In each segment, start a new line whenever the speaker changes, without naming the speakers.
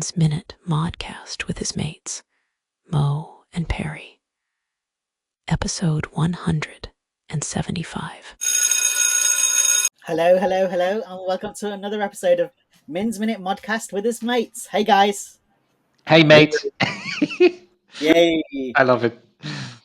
Min's Minute Modcast with his mates, Mo and Perry. Episode 175.
Hello, and welcome to another episode of Min's Minute Modcast with his mates. Hey, guys.
Hey, mate.
Yay.
I love it.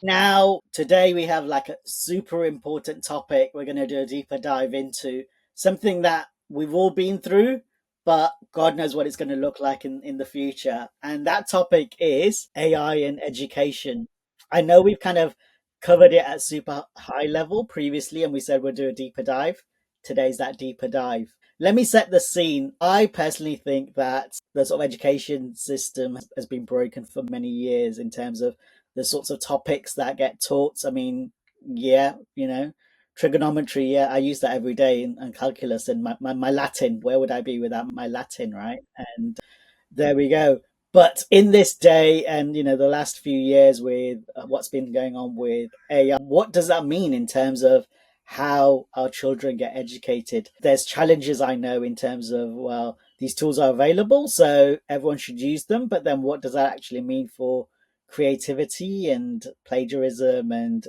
Now, today we have like a super important topic we're going to do a deeper dive into, something that we've all been through, but God knows what it's going to look like in the future. And that topic is AI and education. I know we've kind of covered it at super high level previously, and we said we'll do a deeper dive. Today's that deeper dive. Let me set the scene. I personally think that the sort of education system has been broken for many years in terms of the sorts of topics that get taught. I mean, yeah, trigonometry, yeah, I use that every day, and calculus and my Latin. Where would I be without my Latin, right? And there we go. But in this day and, the last few years with what's been going on with AI, what does that mean in terms of how our children get educated? There's challenges, I know, in terms of, well, these tools are available, so everyone should use them. But then what does that actually mean for creativity and plagiarism and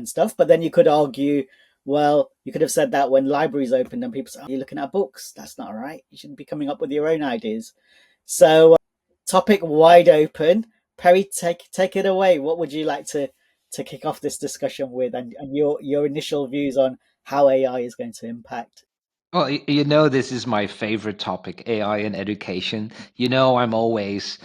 stuff? But then you could argue, well, you could have said that when libraries opened and people said, oh, you're looking at books. That's not right. You shouldn't be coming up with your own ideas. So, topic wide open. Perry, take it away. What would you like to kick off this discussion with, and your initial views on how AI is going to impact?
Well, this is my favorite topic, AI and education. I'm always,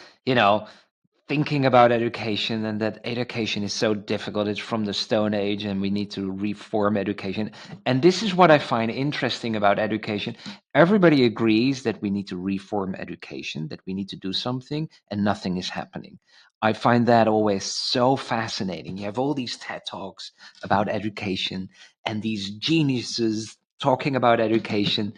thinking about education and that education is so difficult. It's from the Stone Age and we need to reform education. And this is what I find interesting about education. Everybody agrees that we need to reform education, that we need to do something, and nothing is happening. I find that always so fascinating. You have all these TED Talks about education and these geniuses talking about education,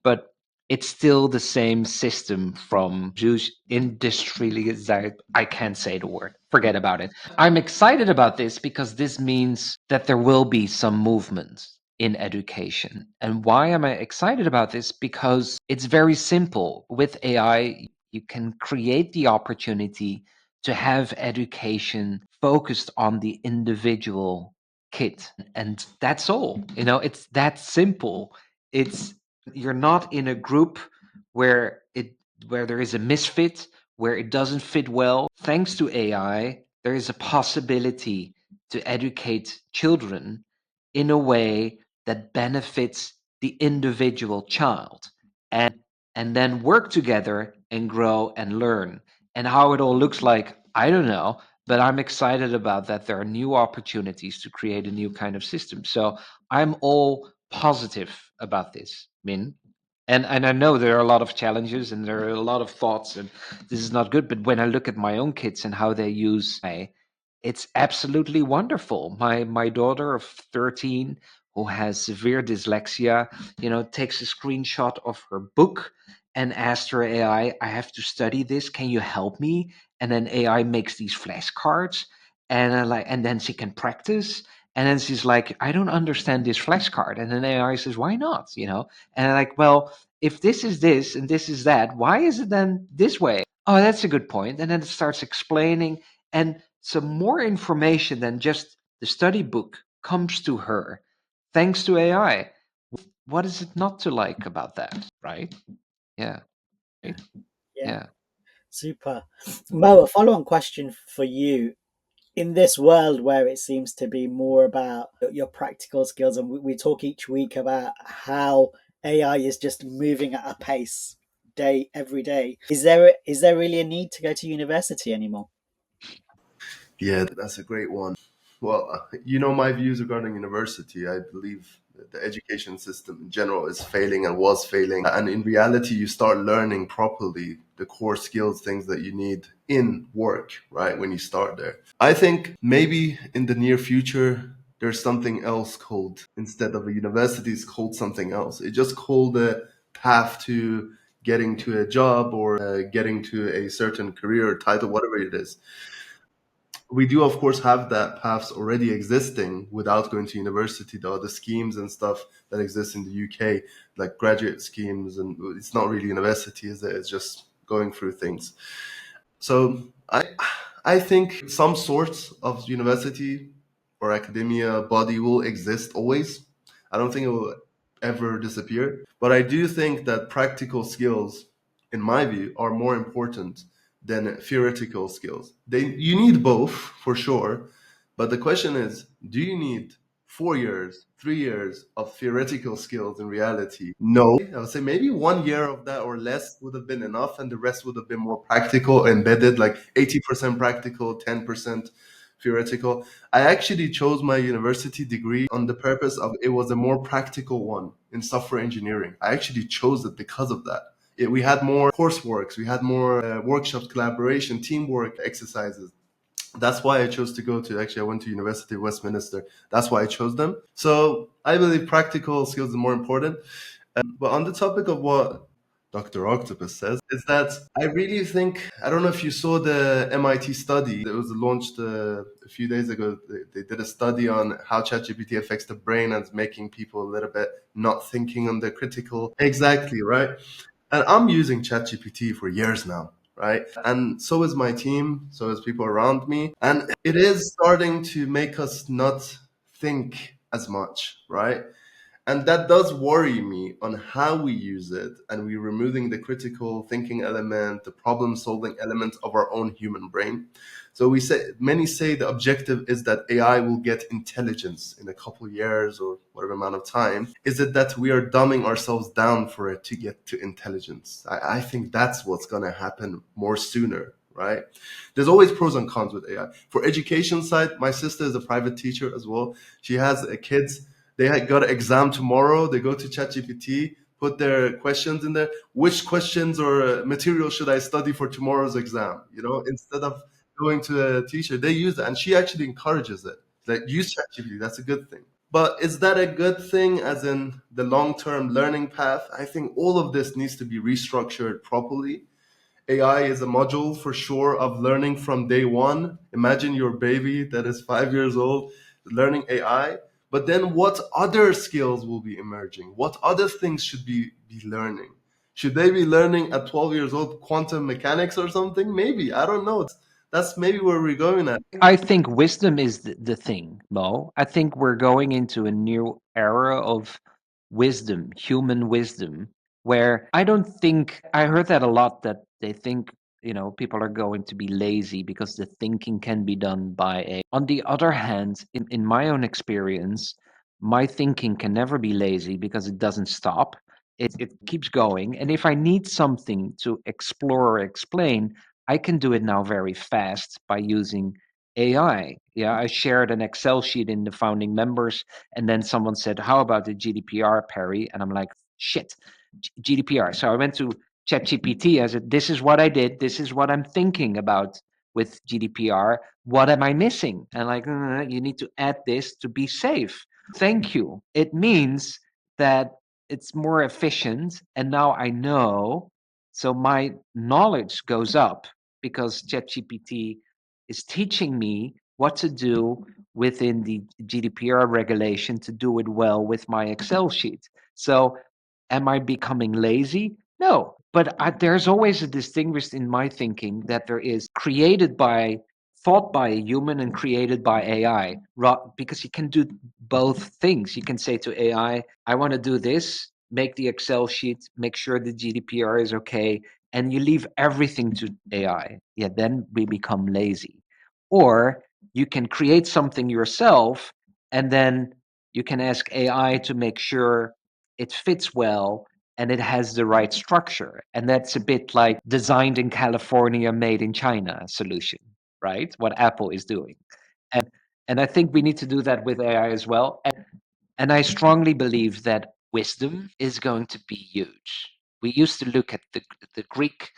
but it's still the same system from Jews industrialized. I can't say the word. Forget about it. I'm excited about this because this means that there will be some movement in education. And why am I excited about this? Because it's very simple. With AI, you can create the opportunity to have education focused on the individual kid. And that's all. It's that simple. It's You're not in a group where there is a misfit, where it doesn't fit well. Thanks to AI, there is a possibility to educate children in a way that benefits the individual child, and then work together and grow and learn. And how it all looks like, I don't know, but I'm excited about that. There are new opportunities to create a new kind of system. So I'm all positive about this, Min. And I know there are a lot of challenges and there are a lot of thoughts, and this is not good. But when I look at my own kids and how they use AI, it's absolutely wonderful. My daughter of 13, who has severe dyslexia, takes a screenshot of her book and asked her AI, I have to study this. Can you help me? And then AI makes these flashcards, and then she can practice. And then she's like, I don't understand this flashcard. And then AI says, why not? And I'm like, well, if this is this and this is that, why is it then this way? Oh, that's a good point. And then it starts explaining, and some more information than just the study book comes to her thanks to AI. What is it not to like about that, right? Yeah.
Yeah, yeah,
Yeah.
super. Mo, a follow-on question for you. In this world where it seems to be more about your practical skills, and we talk each week about how AI is just moving at a pace every day, is there really a need to go to university anymore?
Yeah, that's a great one. Well, my views regarding university. I believe that the education system in general is failing and was failing. And in reality, you start learning properly the core skills, things that you need in work, right? When you start there. I think maybe in the near future, there's something else called, instead of a university, it's called something else. It's just called a path to getting to a job or getting to a certain career or title, whatever it is. We do of course have that paths already existing without going to university. The other schemes and stuff that exist in the UK, like graduate schemes, and it's not really university, is it? It's just going through things. So I think some sort of university or academia body will exist always. I don't think it will ever disappear. But I do think that practical skills, in my view, are more important than theoretical skills. You need both for sure, but the question is, do you need 4 years, 3 years of theoretical skills in reality? No. I would say maybe 1 year of that or less would have been enough, and the rest would have been more practical, embedded, like 80% practical, 10% theoretical. I actually chose my university degree on the purpose of it was a more practical one in software engineering. I actually chose it because of that. We had more courseworks, we had more workshops, collaboration, teamwork exercises. That's why I chose to go to, actually I went to University of Westminster. That's why I chose them. So I believe practical skills are more important. But on the topic of what Dr. Octopus says, is that I really think, I don't know if you saw the MIT study that was launched a few days ago. They did a study on how ChatGPT affects the brain and making people a little bit not thinking on the critical. Exactly, right? And I'm using ChatGPT for years now, right? And so is my team, so is people around me. And it is starting to make us not think as much, right? And that does worry me on how we use it, and we're removing the critical thinking element, the problem solving element of our own human brain. So many say the objective is that AI will get intelligence in a couple of years or whatever amount of time. Is it that we are dumbing ourselves down for it to get to intelligence? I think that's what's going to happen more sooner, right? There's always pros and cons with AI. For education side, my sister is a private teacher as well. She has kids. They got an exam tomorrow. They go to ChatGPT, put their questions in there. Which questions or material should I study for tomorrow's exam? Instead of going to a teacher, they use it, and she actually encourages it. Like, use ChatGPT. That's a good thing. But is that a good thing, as in the long-term learning path? I think all of this needs to be restructured properly. AI is a module for sure of learning from day one. Imagine your baby that is 5 years old learning AI. But then what other skills will be emerging? What other things should be learning? Should they be learning at 12 years old quantum mechanics or something? Maybe. I don't know. That's maybe where we're going at.
I think wisdom is the thing, Mo. I think we're going into a new era of wisdom, human wisdom, where I don't think I heard that a lot, that they think, people are going to be lazy because the thinking can be done by a. On the other hand, in my own experience, my thinking can never be lazy because it doesn't stop. It keeps going. And if I need something to explore or explain, I can do it now very fast by using AI. Yeah, I shared an Excel sheet in the founding members, and then someone said, "How about the GDPR, Perry?" And I'm like, "Shit, GDPR." So I went to ChatGPT. I said, "This is what I did. This is what I'm thinking about with GDPR. What am I missing?" And like, you need to add this to be safe. Thank you. It means that it's more efficient, and now I know. So my knowledge goes up because ChatGPT is teaching me what to do within the GDPR regulation to do it well with my Excel sheet. So, am I becoming lazy? No, but there's always a distinguished in my thinking that there is created by, thought by a human and created by AI, because you can do both things. You can say to AI, I want to do this, make the Excel sheet, make sure the GDPR is okay, and you leave everything to AI. Yeah, then we become lazy. Or you can create something yourself, and then you can ask AI to make sure it fits well and it has the right structure. And that's a bit like designed in California, made in China solution, right? What Apple is doing. And I think we need to do that with AI as well. And I strongly believe that wisdom is going to be huge. We used to look at the Greek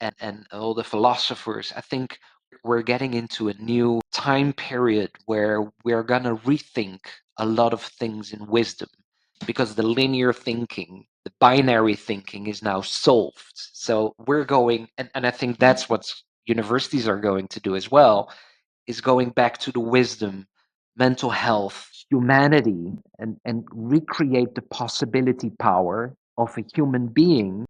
and all the philosophers. I think we're getting into a new time period where we're going to rethink a lot of things in wisdom, because the linear thinking, the binary thinking is now solved. So we're going, and I think that's what universities are going to do as well, is going back to the wisdom, mental health, humanity, and recreate the possibility power of a human being